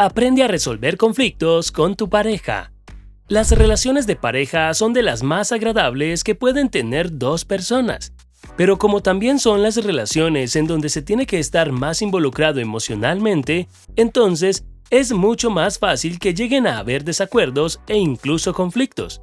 Aprende a resolver conflictos con tu pareja. Las relaciones de pareja son de las más agradables que pueden tener dos personas, pero como también son las relaciones en donde se tiene que estar más involucrado emocionalmente, entonces es mucho más fácil que lleguen a haber desacuerdos e incluso conflictos.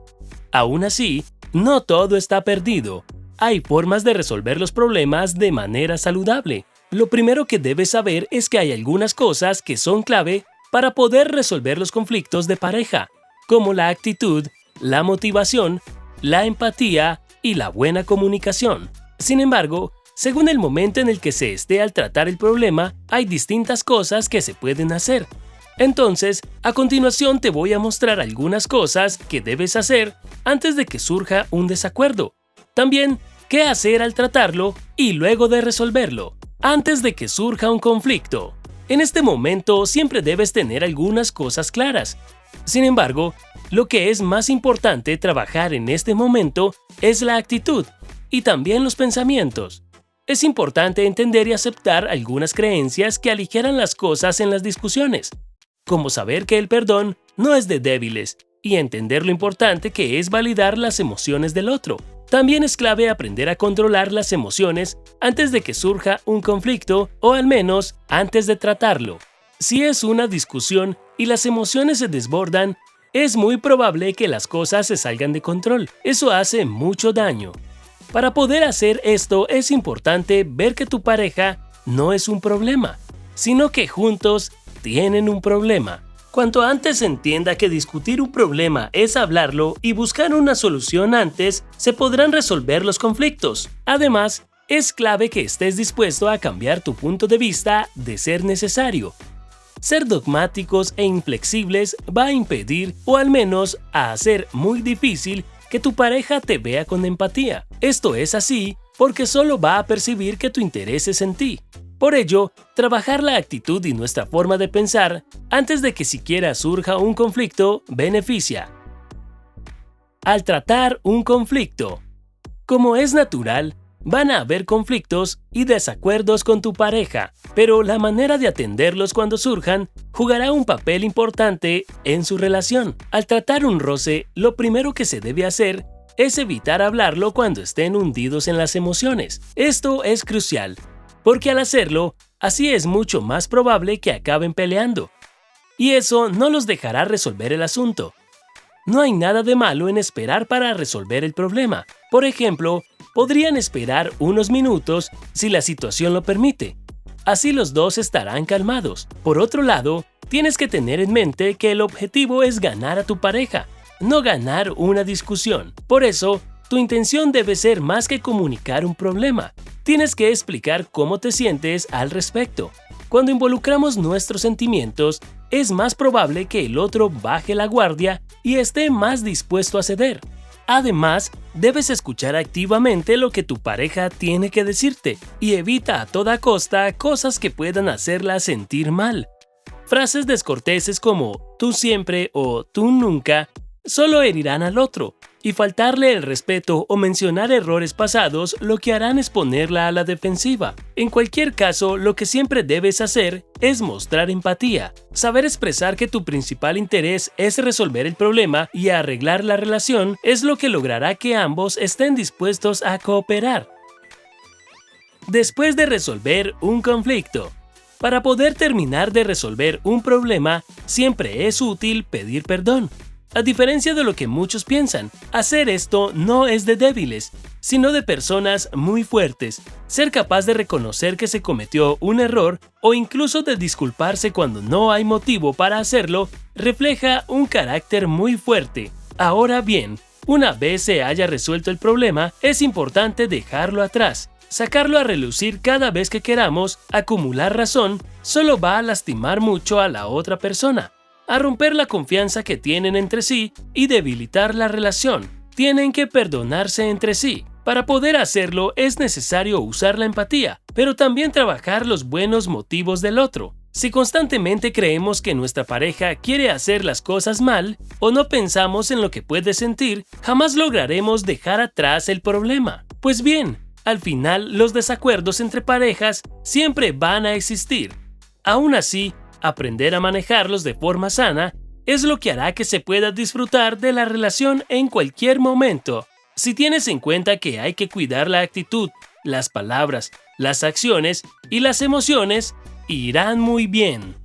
Aún así, no todo está perdido. Hay formas de resolver los problemas de manera saludable. Lo primero que debes saber es que hay algunas cosas que son clave para poder resolver los conflictos de pareja, como la actitud, la motivación, la empatía y la buena comunicación. Sin embargo, según el momento en el que se esté al tratar el problema, hay distintas cosas que se pueden hacer. Entonces, a continuación te voy a mostrar algunas cosas que debes hacer antes de que surja un desacuerdo. También, qué hacer al tratarlo y luego de resolverlo, antes de que surja un conflicto. En este momento siempre debes tener algunas cosas claras. Sin embargo, lo que es más importante trabajar en este momento es la actitud y también los pensamientos. Es importante entender y aceptar algunas creencias que aligeran las cosas en las discusiones, como saber que el perdón no es de débiles y entender lo importante que es validar las emociones del otro. También es clave aprender a controlar las emociones antes de que surja un conflicto o al menos antes de tratarlo. Si es una discusión y las emociones se desbordan, es muy probable que las cosas se salgan de control. Eso hace mucho daño. Para poder hacer esto es importante ver que tu pareja no es un problema, sino que juntos tienen un problema. Cuanto antes se entienda que discutir un problema es hablarlo y buscar una solución antes, se podrán resolver los conflictos. Además, es clave que estés dispuesto a cambiar tu punto de vista de ser necesario. Ser dogmáticos e inflexibles va a impedir, o al menos a hacer muy difícil, que tu pareja te vea con empatía. Esto es así porque solo va a percibir que tu interés es en ti. Por ello, trabajar la actitud y nuestra forma de pensar antes de que siquiera surja un conflicto beneficia. Al tratar un conflicto, como es natural, van a haber conflictos y desacuerdos con tu pareja, pero la manera de atenderlos cuando surjan jugará un papel importante en su relación. Al tratar un roce, lo primero que se debe hacer es evitar hablarlo cuando estén hundidos en las emociones. Esto es crucial, porque al hacerlo, así es mucho más probable que acaben peleando. Y eso no los dejará resolver el asunto. No hay nada de malo en esperar para resolver el problema. Por ejemplo, podrían esperar unos minutos si la situación lo permite. Así los dos estarán calmados. Por otro lado, tienes que tener en mente que el objetivo es ganar a tu pareja, no ganar una discusión. Por eso, tu intención debe ser más que comunicar un problema. Tienes que explicar cómo te sientes al respecto. Cuando involucramos nuestros sentimientos, es más probable que el otro baje la guardia y esté más dispuesto a ceder. Además, debes escuchar activamente lo que tu pareja tiene que decirte y evita a toda costa cosas que puedan hacerla sentir mal. Frases descorteses como "tú siempre" o "tú nunca" solo herirán al otro, y faltarle el respeto o mencionar errores pasados lo que harán es ponerla a la defensiva. En cualquier caso, lo que siempre debes hacer es mostrar empatía. Saber expresar que tu principal interés es resolver el problema y arreglar la relación es lo que logrará que ambos estén dispuestos a cooperar. Después de resolver un conflicto. Para poder terminar de resolver un problema, siempre es útil pedir perdón. A diferencia de lo que muchos piensan, hacer esto no es de débiles, sino de personas muy fuertes. Ser capaz de reconocer que se cometió un error o incluso de disculparse cuando no hay motivo para hacerlo, refleja un carácter muy fuerte. Ahora bien, una vez se haya resuelto el problema, es importante dejarlo atrás. Sacarlo a relucir cada vez que queramos acumular razón solo va a lastimar mucho a la otra persona, a romper la confianza que tienen entre sí y debilitar la relación. Tienen que perdonarse entre sí. Para poder hacerlo es necesario usar la empatía, pero también trabajar los buenos motivos del otro. Si constantemente creemos que nuestra pareja quiere hacer las cosas mal o no pensamos en lo que puede sentir, jamás lograremos dejar atrás el problema. Pues bien, al final los desacuerdos entre parejas siempre van a existir. Aún así, Aprender a manejarlos de forma sana es lo que hará que se pueda disfrutar de la relación en cualquier momento. Si tienes en cuenta que hay que cuidar la actitud, las palabras, las acciones y las emociones, irán muy bien.